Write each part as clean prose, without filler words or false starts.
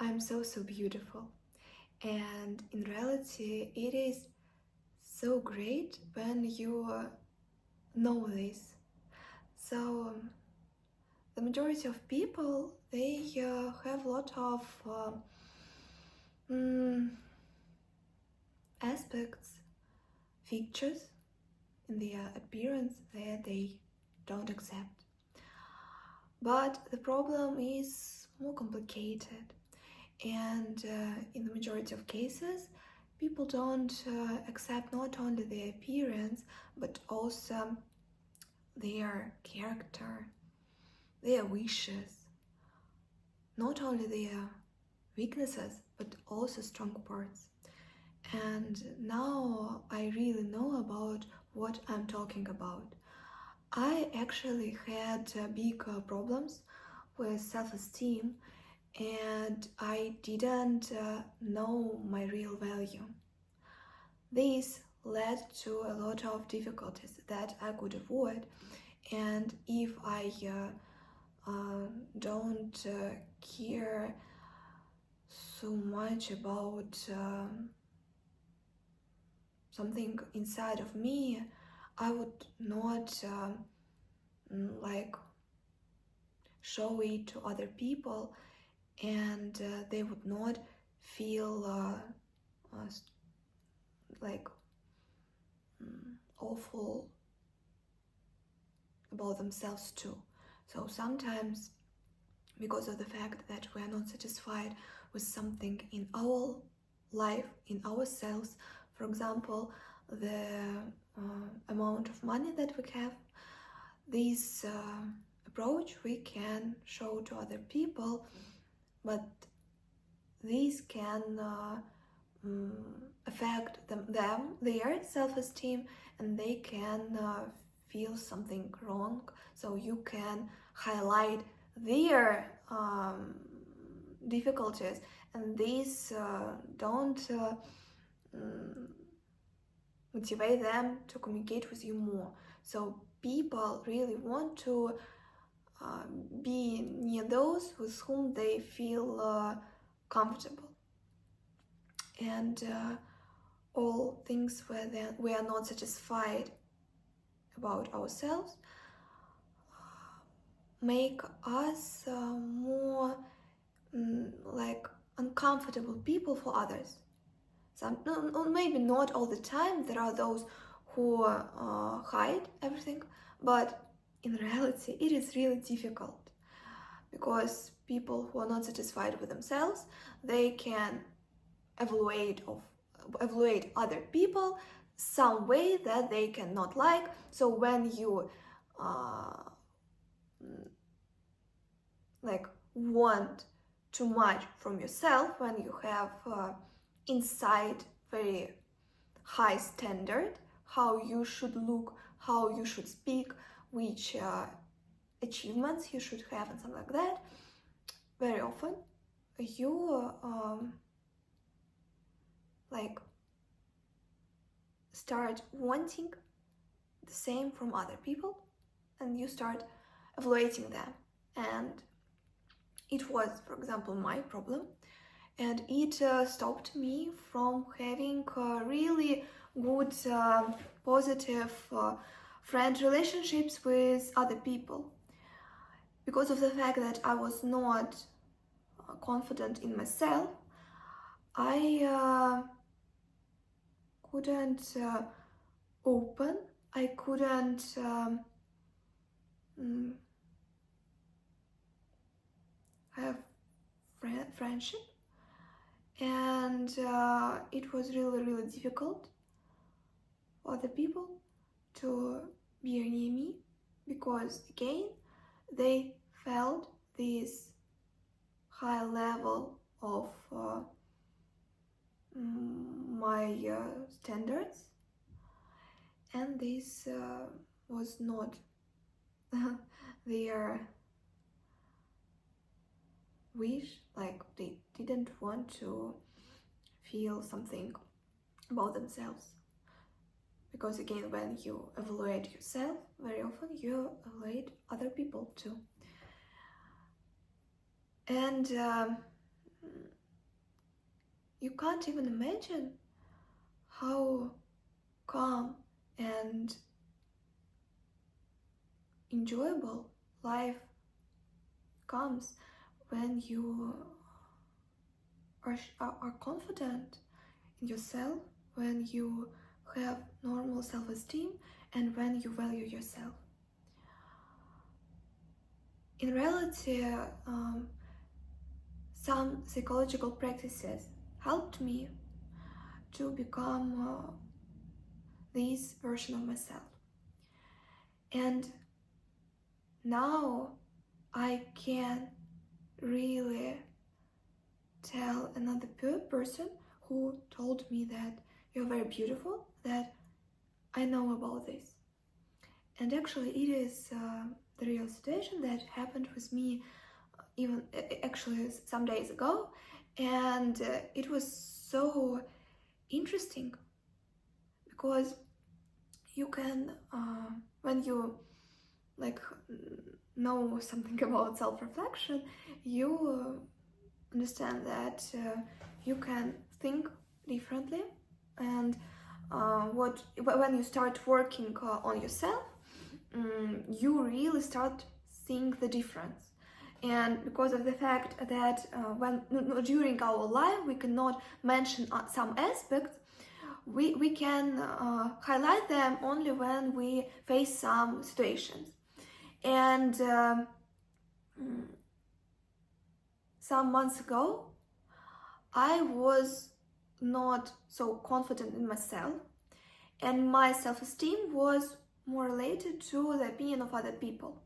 I'm so beautiful. And in reality, it is so great when you know this. So, the majority of people, they have a lot of mm, aspects, features in their appearance that they don't accept. But the problem is more complicated. And in the majority of cases, people don't accept not only their appearance, but also their character, their wishes, not only their weaknesses, but also strong parts. And now I really know about what I'm talking about. I actually had big problems with self-esteem, and I didn't know my real value. This led to a lot of difficulties that I could avoid, and if I don't care so much about something inside of me, I would not like show it to other people, and they would not feel like awful about themselves too. So sometimes, because of the fact that we are not satisfied with something in our life, in ourselves, for example, the amount of money that we have, this approach we can show to other people, but these can affect their self-esteem, and they can feel something wrong. So you can highlight their difficulties, and these don't motivate them to communicate with you more. So people really want to be near those with whom they feel comfortable. And all things where we are not satisfied about ourselves make us more like uncomfortable people for others. Maybe not all the time. There are those who hide everything, but in reality it is really difficult, because people who are not satisfied with themselves, they can evaluate other people some way that they cannot like. So when you like want too much from yourself, when you have inside very high standard how you should look, how you should speak, which achievements you should have, and something like that, very often you like start wanting the same from other people, and you start evaluating them. And it was, for example, my problem, and it stopped me from having really good positive friend relationships with other people, because of the fact that I was not confident in myself. I couldn't open, I couldn't have friendship, and it was really difficult for other people to be near me, because again they felt this high level of my standards, and this was not their wish. Like, they didn't want to feel something about themselves, because again, when you evaluate yourself, very often you evaluate other people too. And you can't even imagine how calm and enjoyable life comes when you are confident in yourself, when you have normal self-esteem, and when you value yourself. In reality, some psychological practices helped me to become this version of myself. And now I can really tell another person who told me that you're very beautiful, that I know about this. And actually it is the real situation that happened with me even actually some days ago, and it was so interesting because you can when you like know something about self-reflection, you understand that you can think differently, and when you start working on yourself, you really start seeing the difference. And because of the fact that when during our life we cannot mention some aspects, we can highlight them only when we face some situations. And some months ago, I was not so confident in myself, and my self-esteem was more related to the opinion of other people.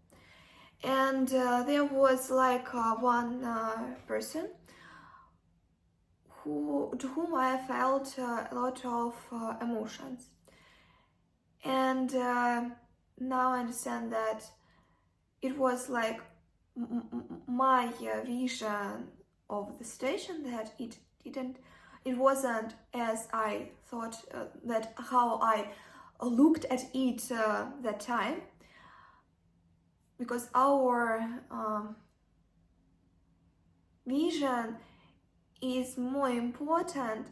And there was like one person to whom I felt a lot of emotions. And now I understand that it was like my vision of the situation, that it wasn't as I thought, that how I looked at it that time, because our vision is more important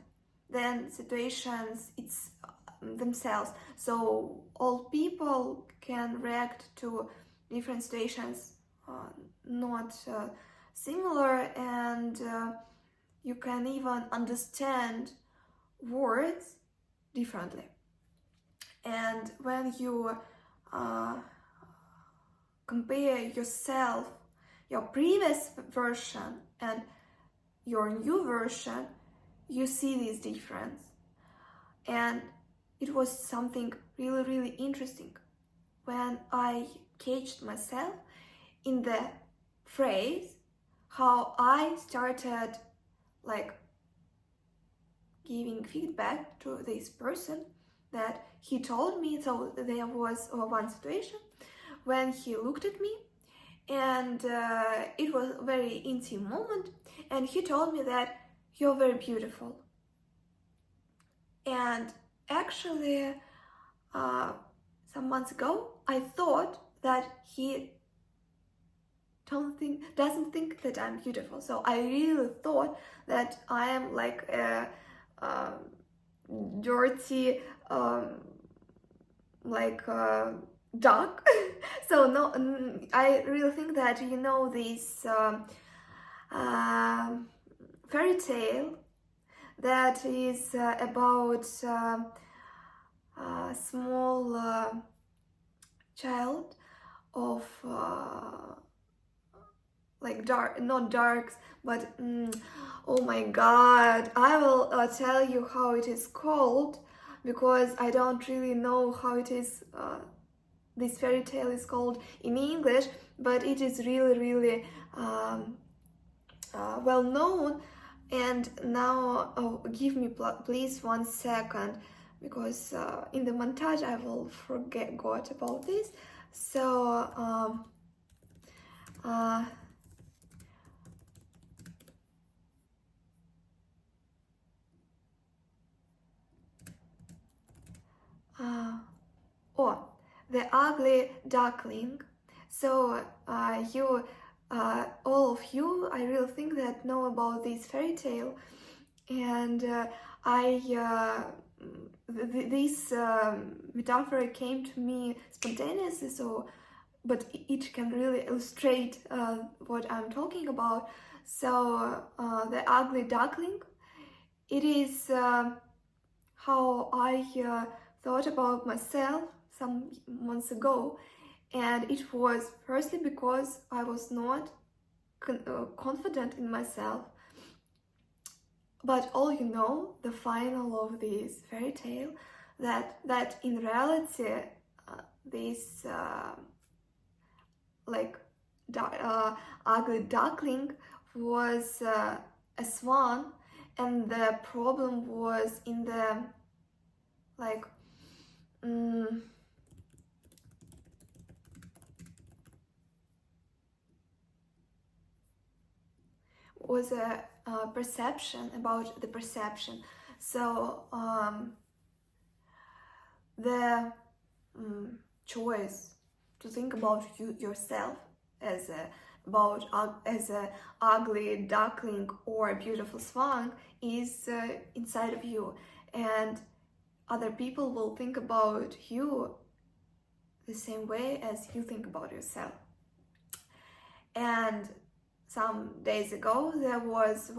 than situations themselves. So all people can react to different situations not similar, and you can even understand words differently. And when you compare yourself, your previous version and your new version, you see this difference. And it was something really, really interesting when I caged myself in the phrase how I started like giving feedback to this person, that he told me. So there was one situation when he looked at me, and it was a very intimate moment, and he told me that you're very beautiful. And actually some months ago I thought that he doesn't think that I'm beautiful. So I really thought that I am like a dirty like duck. So no, I really think that this fairy tale that is about a small child of like not darks, but oh my god, I will tell you how it is called, because I don't really know how it is this fairy tale is called in English, but it is really, really well known. And now, give me please 1 second, because in the montage I will forgot about this. So The Ugly Duckling. So all of you, I really think that know about this fairy tale, And this metaphor came to me spontaneously, so but it can really illustrate what I'm talking about. So the ugly duckling, it is how I thought about myself some months ago, and it was firstly because I was not confident in myself. But all you know, the final of this fairy tale, that in reality, this like ugly duckling was a swan, and the problem was in the like mm, was a perception about the perception. So the choice to think about yourself as as a ugly duckling or a beautiful swan is inside of you, and other people will think about you the same way as you think about yourself. And some days ago there was a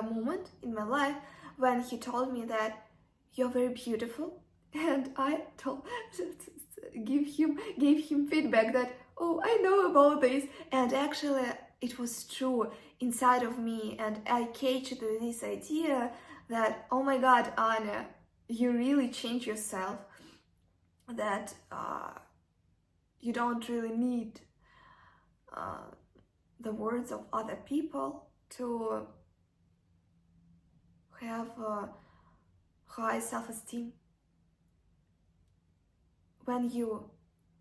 moment in my life when he told me that you're very beautiful, and I told gave him feedback that, oh, I know about this, and actually it was true inside of me, and I caged this idea that, oh my god, Anna, you really change yourself, that you don't really need uh, the words of other people to have high self-esteem. When you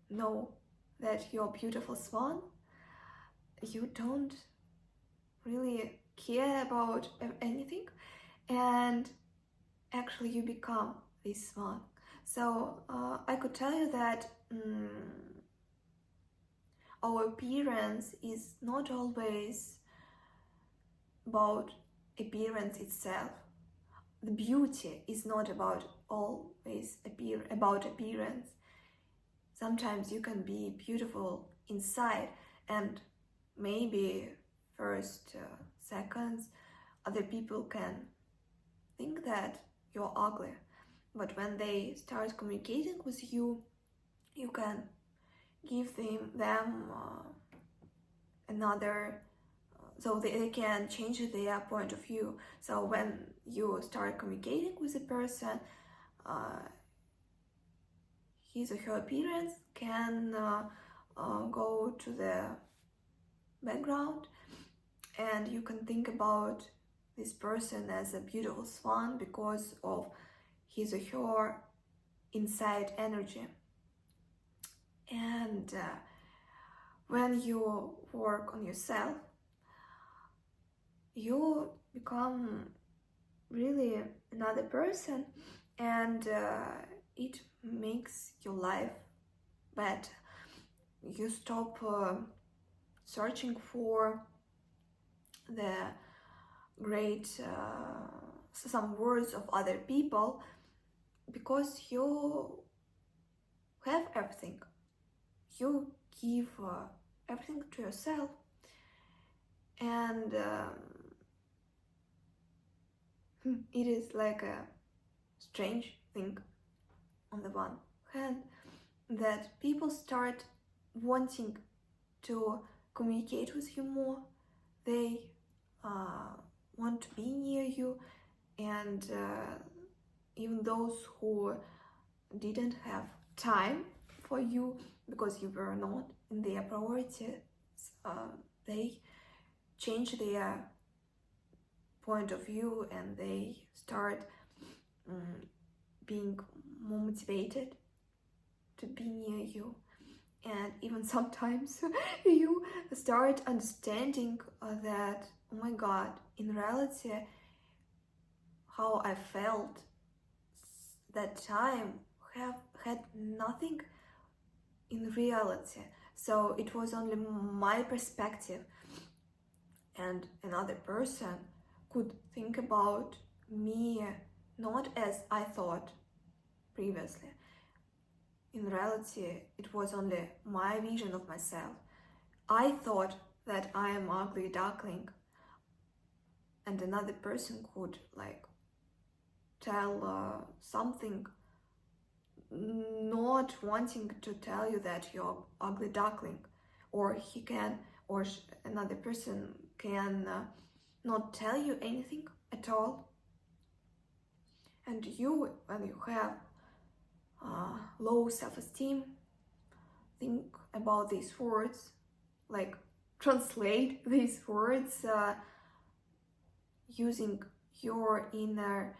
know that you're a beautiful swan, you don't really care about anything, and actually you become this swan. So I could tell you that our appearance is not always about appearance itself. The beauty is not about always about appearance. Sometimes you can be beautiful inside, and maybe first seconds other people can think that you're ugly, but when they start communicating with you, you can give them another, so they can change their point of view. So when you start communicating with a person, his or her appearance can go to the background, and you can think about this person as a beautiful swan because of his or her inside energy. And when you work on yourself, you become really another person, and it makes your life better. You stop searching for the great some words of other people, because you have everything. You give everything to yourself, and it is like a strange thing on the one hand that people start wanting to communicate with you more. They want to be near you, and even those who didn't have time for you because you were not in their priorities, they change their point of view, and they start being more motivated to be near you. And even sometimes you start understanding that, oh my god, in reality, how I felt that time had nothing in reality. So it was only my perspective, and another person could think about me not as I thought previously. In reality, it was only my vision of myself. I thought that I am ugly duckling, and another person could tell something, not wanting to tell you that you're ugly duckling, or he can, or another person can not tell you anything at all. And you, when you have low self-esteem, think about these words, translate these words using your inner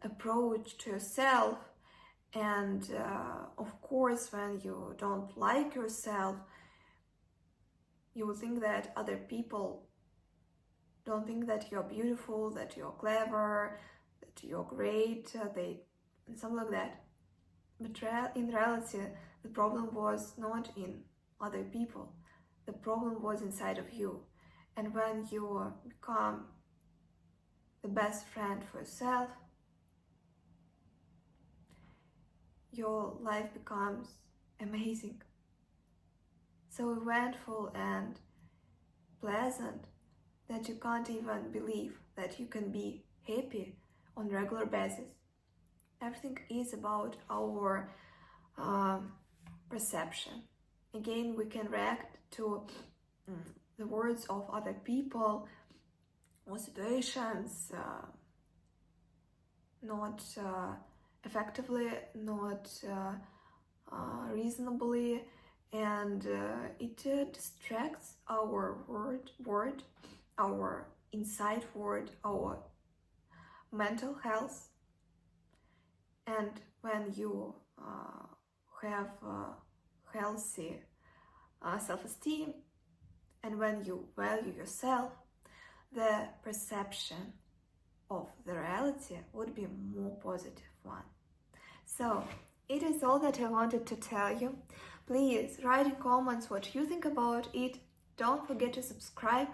approach to yourself. And of course, when you don't like yourself, you will think that other people don't think that you're beautiful, that you're clever, that you're great, and something like that. But in reality, the problem was not in other people. The problem was inside of you. And when you become the best friend for yourself, your life becomes amazing, so eventful and pleasant that you can't even believe that you can be happy on a regular basis. Everything is about our perception. Again, we can react to the words of other people or situations not effectively, not reasonably, and it distracts our word, our inside word, our mental health. And when you have healthy self-esteem, and when you value yourself, the perception of the reality would be a more positive one. So, it is all that I wanted to tell you. Please write in comments what you think about it. Don't forget to subscribe.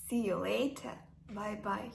See you later. Bye bye.